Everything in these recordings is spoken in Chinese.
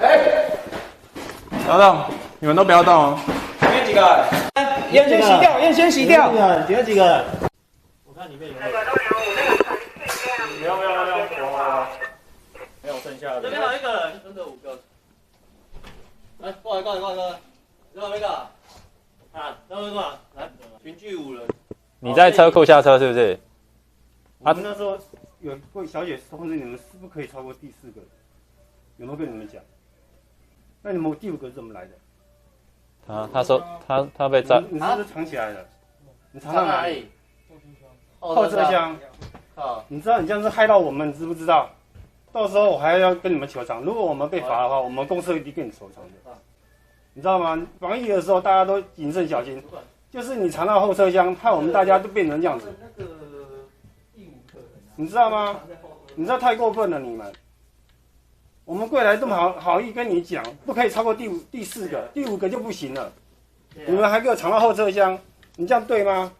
不要动，你们都不要动哦。有几个？烟先洗掉，烟先洗掉。有几个？我看里面有没有。没有，没有剩下的。这边还有一个人，剩这5个。来，过来，最后一个。啊，最后一个，来，群聚5人。你在车库下车是不是？我们那时候有位小姐通知你们，是不可以超过第4个？有没有跟你们讲？那你们第5个是怎么来的？他说他被抓，你是不是藏起来了？你藏到哪里？后车厢。你知道你这样是害到我们，你知不知道？到时候我还要跟你们求偿。如果我们被罚的话，我们公司一定跟你求偿的。你知道吗？防疫的时候大家都谨慎小心，就是你藏到后车厢，害我们大家都变成这样子。你知道吗？你知道太过分了，你们。我们柜台这么好意跟你讲，不可以超过第4个，第5个就不行了。你们还给我藏到后车厢，你这样对吗？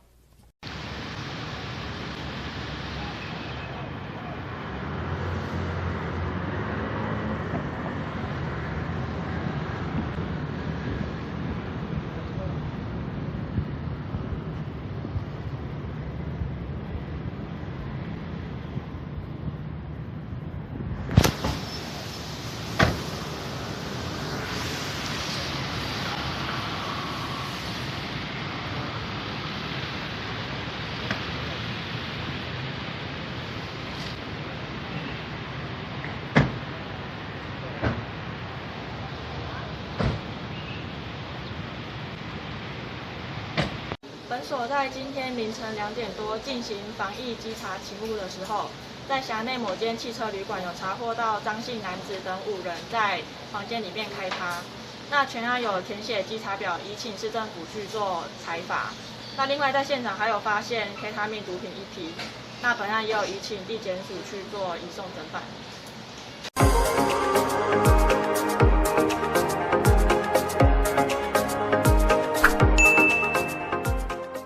本所在今天凌晨2点多进行防疫稽查勤务的时候，在辖内某间汽车旅馆有查获到张姓男子等5人在房间里面开趴。那全案有填写稽查表，移请市政府去做裁罚。那另外在现场还有发现 K 他命毒品1批。那本案也有移请地检署去做移送侦办。